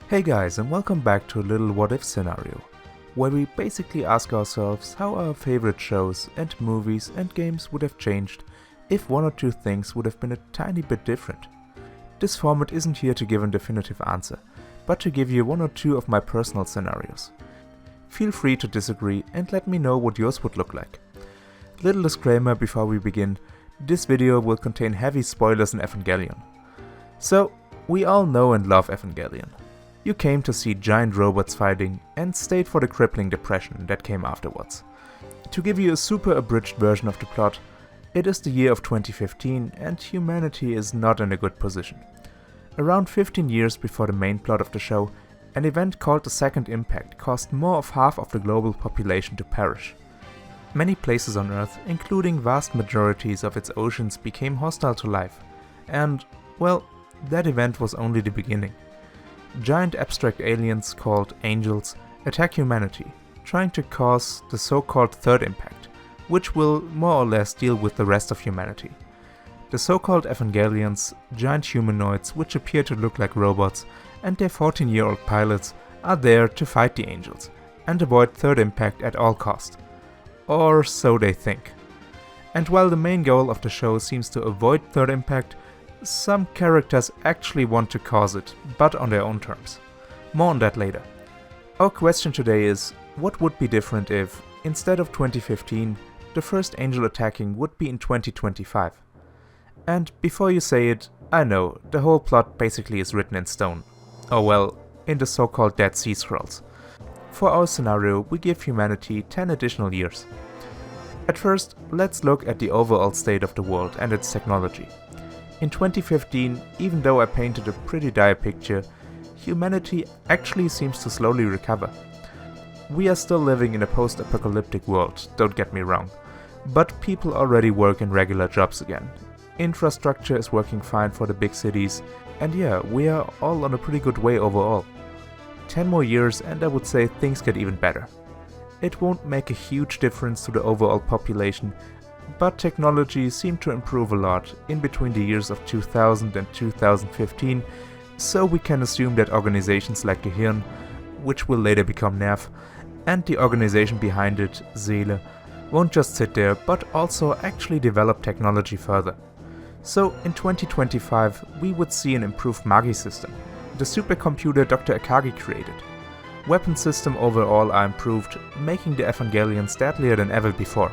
Hey guys, and welcome back to a little what if scenario, where we basically ask ourselves how our favorite shows and movies and games would have changed if one or two things would have been a tiny bit different. This format isn't here to give a definitive answer, but to give you one or two of my personal scenarios. Feel free to disagree and let me know what yours would look like. Little disclaimer before we begin, this video will contain heavy spoilers in Evangelion. So, we all know and love Evangelion. You came to see giant robots fighting and stayed for the crippling depression that came afterwards. To give you a super abridged version of the plot, it is the year of 2015 and humanity is not in a good position. Around 15 years before the main plot of the show, an event called the Second Impact caused more of half of the global population to perish. Many places on Earth, including vast majorities of its oceans, became hostile to life. And, well, that event was only the beginning. Giant abstract aliens called angels attack humanity, trying to cause the so-called Third Impact, which will more or less deal with the rest of humanity. The so-called Evangelions, giant humanoids which appear to look like robots, and their 14-year-old pilots are there to fight the angels and avoid Third Impact at all cost. Or so they think. And while the main goal of the show seems to avoid Third Impact, some characters actually want to cause it, but on their own terms. More on that later. Our question today is, what would be different if, instead of 2015, the first angel attacking would be in 2025? And before you say it, I know, the whole plot basically is written in stone. Or well, in the so-called Dead Sea Scrolls. For our scenario, we give humanity 10 additional years. At first, let's look at the overall state of the world and its technology. In 2015, even though I painted a pretty dire picture, humanity actually seems to slowly recover. We are still living in a post-apocalyptic world, don't get me wrong, but people already work in regular jobs again. Infrastructure is working fine for the big cities, and yeah, we are all on a pretty good way overall. 10 more years and I would say things get even better. It won't make a huge difference to the overall population, but technology seemed to improve a lot in between the years of 2000 and 2015, so we can assume that organizations like Gehirn, which will later become NERV, and the organization behind it, Seele, won't just sit there but also actually develop technology further. So in 2025 we would see an improved Magi system, the supercomputer Dr. Akagi created. Weapon system overall are improved, making the Evangelions deadlier than ever before.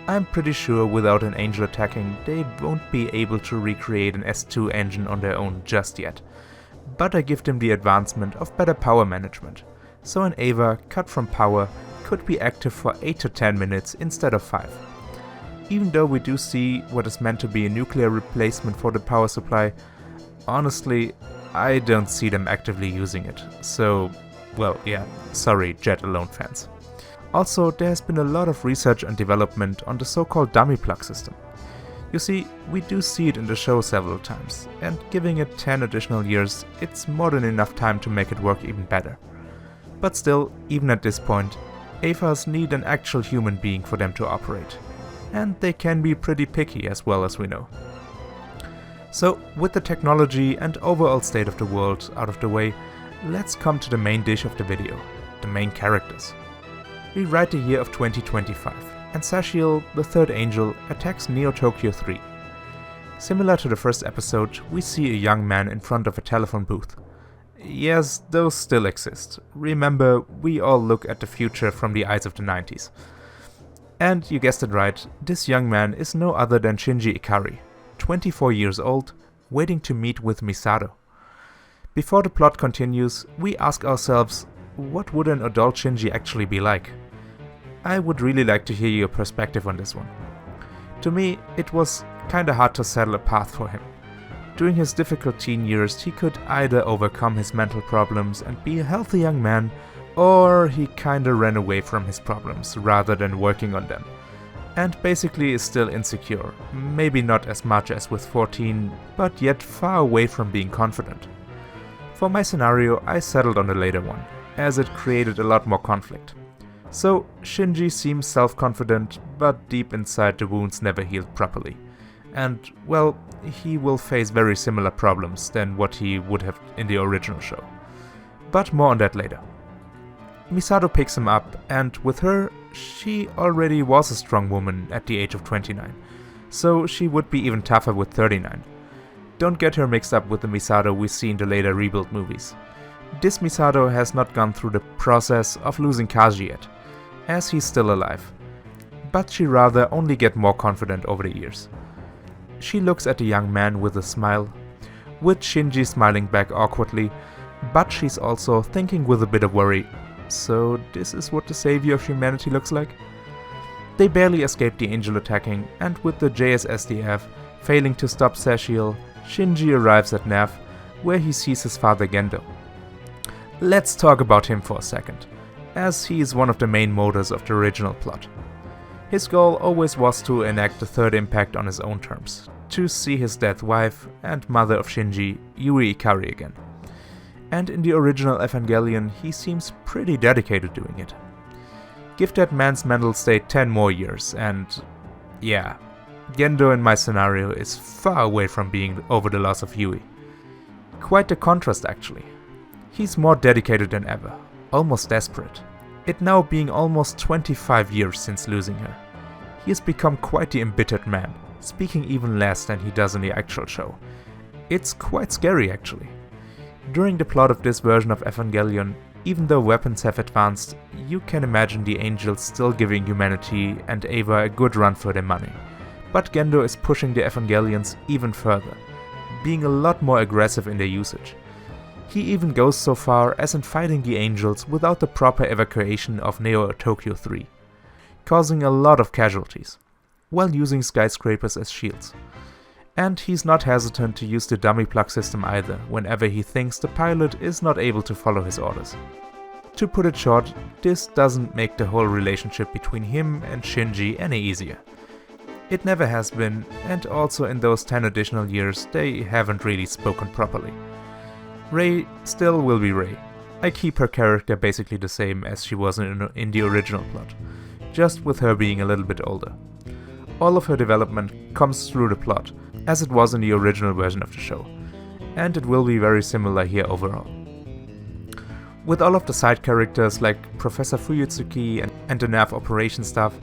I'm pretty sure without an angel attacking, they won't be able to recreate an S2 engine on their own just yet. But I give them the advancement of better power management, so an Ava cut from power could be active for 8 to 10 minutes instead of 5. Even though we do see what is meant to be a nuclear replacement for the power supply, honestly, I don't see them actively using it, so, well, yeah, sorry Jet Alone fans. Also, there has been a lot of research and development on the so-called dummy plug system. You see, we do see it in the show several times, and giving it 10 additional years, it's more than enough time to make it work even better. But still, even at this point, AVAs need an actual human being for them to operate. And they can be pretty picky as well, as we know. So, with the technology and overall state of the world out of the way, let's come to the main dish of the video, the main characters. We write the year of 2025, and Sashiel, the third angel, attacks Neo Tokyo 3. Similar to the first episode, we see a young man in front of a telephone booth. Yes, those still exist. Remember, we all look at the future from the eyes of the 90s. And you guessed it right, this young man is no other than Shinji Ikari, 24 years old, waiting to meet with Misato. Before the plot continues, we ask ourselves, what would an adult Shinji actually be like? I would really like to hear your perspective on this one. To me, it was kinda hard to settle a path for him. During his difficult teen years, he could either overcome his mental problems and be a healthy young man, or he kinda ran away from his problems rather than working on them. And basically is still insecure, maybe not as much as with 14, but yet far away from being confident. For my scenario, I settled on the later one, as it created a lot more conflict. So, Shinji seems self-confident, but deep inside the wounds never healed properly. And, well, he will face very similar problems than what he would have in the original show. but more on that later. Misato picks him up, and with her, she already was a strong woman at the age of 29, so she would be even tougher with 39. Don't get her mixed up with the Misato we see in the later Rebuild movies. This Misato has not gone through the process of losing Kaji yet, as he's still alive, but she rather only get more confident over the years. She looks at the young man with a smile, with Shinji smiling back awkwardly, but she's also thinking with a bit of worry, so this is what the savior of humanity looks like? They barely escape the angel attacking, and with the JSSDF failing to stop Sashiel, Shinji arrives at NERV, where he sees his father Gendo. Let's talk about him for a second, as he is one of the main motors of the original plot. His goal always was to enact the third impact on his own terms, to see his dead wife and mother of Shinji, Yui Ikari, again. And in the original Evangelion, he seems pretty dedicated doing it. Give that man's mental state 10 more years and yeah, Gendo in my scenario is far away from being over the loss of Yui. Quite the contrast actually. He's more dedicated than ever, almost desperate. It now being almost 25 years since losing her. He has become quite the embittered man, speaking even less than he does in the actual show. It's quite scary actually. During the plot of this version of Evangelion, even though weapons have advanced, you can imagine the angels still giving humanity and Eva a good run for their money. But Gendo is pushing the Evangelions even further, being a lot more aggressive in their usage. He even goes so far as in fighting the angels without the proper evacuation of Neo Tokyo 3, causing a lot of casualties, while using skyscrapers as shields. And he's not hesitant to use the dummy plug system either, whenever he thinks the pilot is not able to follow his orders. To put it short, this doesn't make the whole relationship between him and Shinji any easier. It never has been, and also in those 10 additional years they haven't really spoken properly. Rei still will be Rei. I keep her character basically the same as she was in the original plot, just with her being a little bit older. All of her development comes through the plot, as it was in the original version of the show, and it will be very similar here overall. With all of the side characters like Professor Fuyutsuki and the NERV operation staff,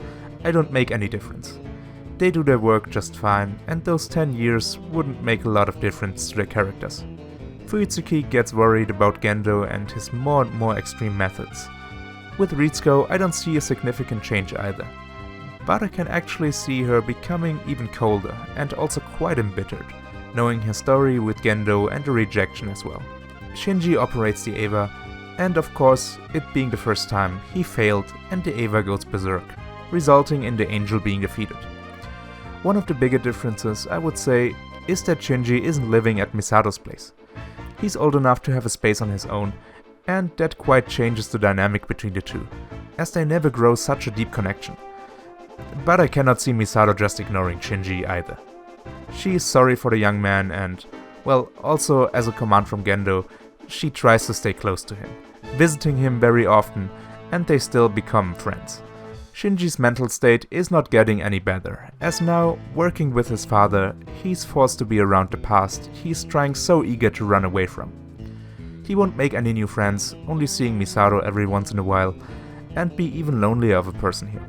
I don't make any difference. They do their work just fine, and those 10 years wouldn't make a lot of difference to their characters. Fuyutsuki gets worried about Gendo and his more and more extreme methods. With Ritsuko, I don't see a significant change either, but I can actually see her becoming even colder and also quite embittered, knowing her story with Gendo and the rejection as well. Shinji operates the Eva, and of course, it being the first time, he failed and the Eva goes berserk, resulting in the angel being defeated. One of the bigger differences, I would say, is that Shinji isn't living at Misato's place. He's old enough to have a space on his own, and that quite changes the dynamic between the two, as they never grow such a deep connection. But I cannot see Misato just ignoring Shinji either. She is sorry for the young man and, well, also as a command from Gendo, she tries to stay close to him, visiting him very often, and they still become friends. Shinji's mental state is not getting any better, as now, working with his father, he's forced to be around the past he's trying so eager to run away from. He won't make any new friends, only seeing Misato every once in a while, and be even lonelier of a person here.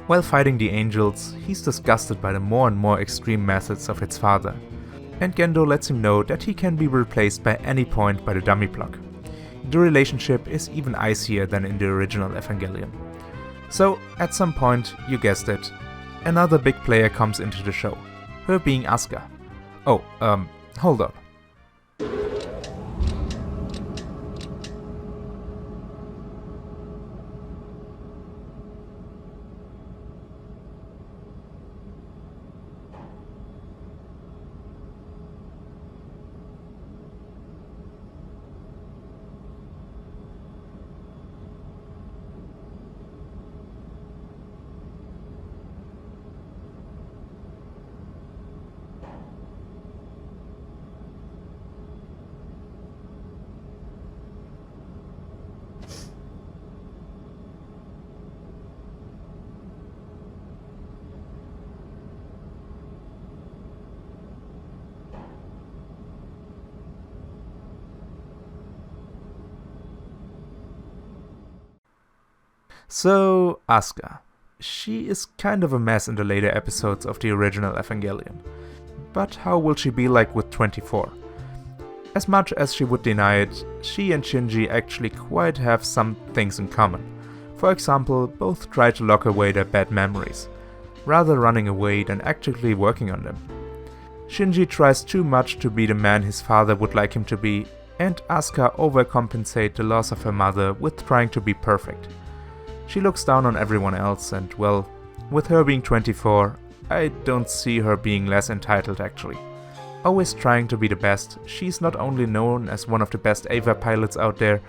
While fighting the angels, he's disgusted by the more and more extreme methods of his father, and Gendo lets him know that he can be replaced by any point by the dummy plug. The relationship is even icier than in the original Evangelion. So, at some point, you guessed it, another big player comes into the show, her being Asuka. Oh, hold on. So, Asuka. She is kind of a mess in the later episodes of the original Evangelion. But how will she be like with 24? As much as she would deny it, she and Shinji actually quite have some things in common. For example, both try to lock away their bad memories, rather running away than actively working on them. Shinji tries too much to be the man his father would like him to be, and Asuka overcompensates the loss of her mother with trying to be perfect. She looks down on everyone else and, well, with her being 24, I don't see her being less entitled actually. Always trying to be the best, she's not only known as one of the best Eva pilots out there,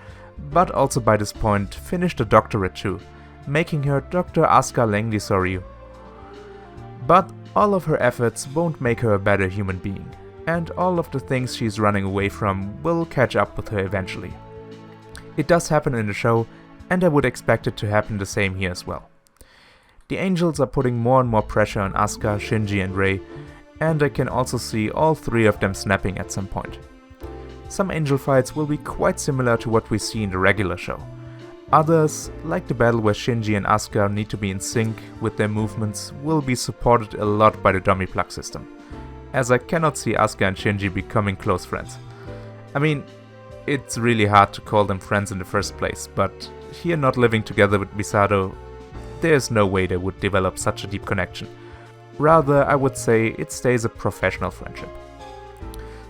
but also by this point finished a doctorate too, making her Dr. Asuka Langley Soryu. But all of her efforts won't make her a better human being, and all of the things she's running away from will catch up with her eventually. It does happen in the show, and I would expect it to happen the same here as well. The angels are putting more and more pressure on Asuka, Shinji and Rei, and I can also see all three of them snapping at some point. Some angel fights will be quite similar to what we see in the regular show. Others, like the battle where Shinji and Asuka need to be in sync with their movements, will be supported a lot by the dummy plug system, as I cannot see Asuka and Shinji becoming close friends. I mean, it's really hard to call them friends in the first place, but here not living together with Misato, there's no way they would develop such a deep connection. Rather, I would say it stays a professional friendship.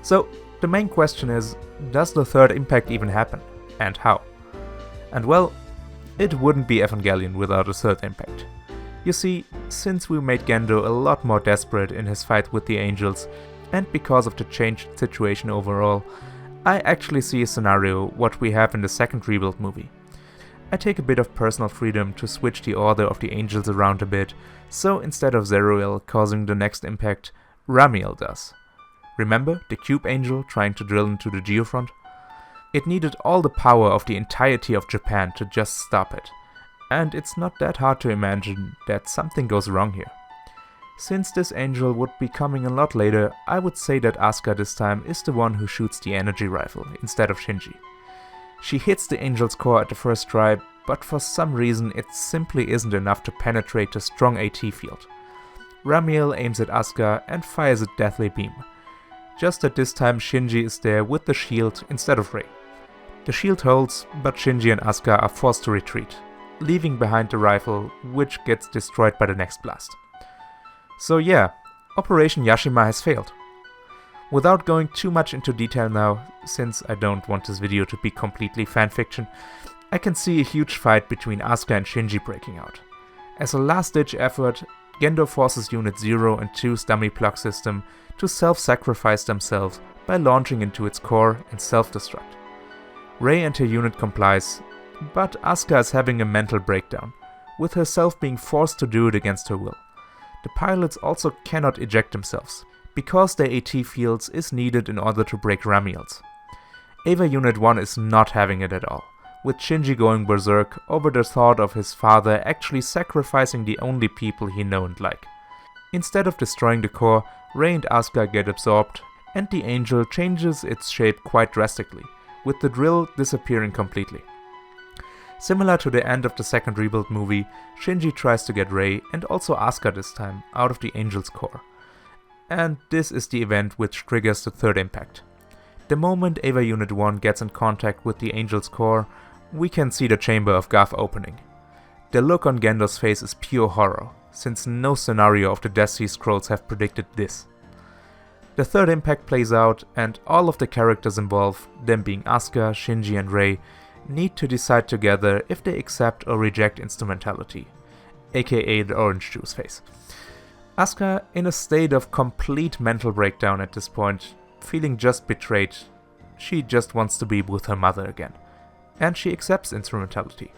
So, the main question is, does the third impact even happen? And how? And well, it wouldn't be Evangelion without a third impact. You see, since we made Gendo a lot more desperate in his fight with the angels, and because of the changed situation overall, I actually see a scenario what we have in the second Rebuild movie. I take a bit of personal freedom to switch the order of the angels around a bit, so instead of Zeruiel causing the next impact, Ramiel does. Remember the cube angel trying to drill into the geofront? It needed all the power of the entirety of Japan to just stop it. And it's not that hard to imagine that something goes wrong here. Since this angel would be coming a lot later, I would say that Asuka this time is the one who shoots the energy rifle instead of Shinji. She hits the angel's core at the first try, but for some reason it simply isn't enough to penetrate the strong AT field. Ramiel aims at Asuka and fires a deathly beam. Just that this time Shinji is there with the shield instead of Rei. The shield holds, but Shinji and Asuka are forced to retreat, leaving behind the rifle, which gets destroyed by the next blast. So yeah, Operation Yashima has failed. Without going too much into detail now, since I don't want this video to be completely fanfiction, I can see a huge fight between Asuka and Shinji breaking out. As a last-ditch effort, Gendo forces Unit 0 and 2's dummy plug system to self-sacrifice themselves by launching into its core and self-destruct. Rei and her unit complies, but Asuka is having a mental breakdown, with herself being forced to do it against her will. The pilots also cannot eject themselves, because their AT fields is needed in order to break Ramiel's. Eva Unit 1 is not having it at all, with Shinji going berserk over the thought of his father actually sacrificing the only people he know and like. Instead of destroying the core, Rei and Asuka get absorbed, and the angel changes its shape quite drastically, with the drill disappearing completely. Similar to the end of the second Rebuild movie, Shinji tries to get Rei, and also Asuka this time, out of the angel's core. And this is the event which triggers the third impact. The moment Eva Unit 1 gets in contact with the angel's core, we can see the chamber of Gav opening. The look on Gendo's face is pure horror, since no scenario of the Death Sea Scrolls have predicted this. The third impact plays out, and all of the characters involved, them being Asuka, Shinji and Rei, need to decide together if they accept or reject Instrumentality, aka the orange juice face. Asuka, in a state of complete mental breakdown at this point, feeling just betrayed, she just wants to be with her mother again, and she accepts Instrumentality.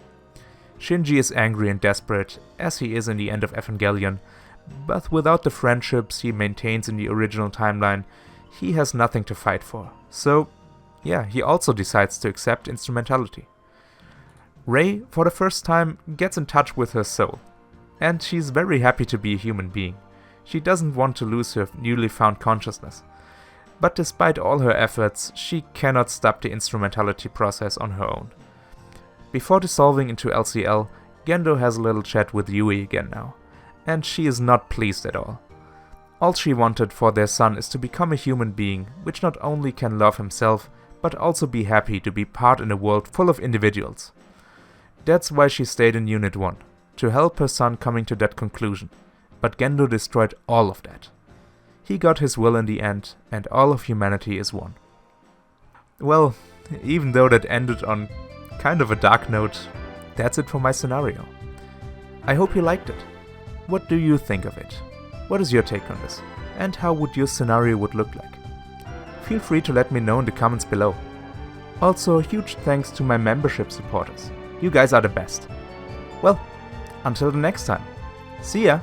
Shinji is angry and desperate, as he is in the end of Evangelion, but without the friendships he maintains in the original timeline, he has nothing to fight for, so yeah, he also decides to accept Instrumentality. Rei, for the first time, gets in touch with her soul, and she's very happy to be a human being. She doesn't want to lose her newly found consciousness. But despite all her efforts, she cannot stop the Instrumentality process on her own. Before dissolving into LCL, Gendo has a little chat with Yui again now, and she is not pleased at all. All she wanted for their son is to become a human being, which not only can love himself, but also be happy to be part in a world full of individuals. That's why she stayed in Unit 1, to help her son coming to that conclusion, but Gendo destroyed all of that. He got his will in the end, and all of humanity is one. Well, even though that ended on kind of a dark note, that's it for my scenario. I hope you liked it. What do you think of it? What is your take on this? And how would your scenario would look like? Feel free to let me know in the comments below. Also, a huge thanks to my membership supporters. You guys are the best. Well, until the next time. See ya!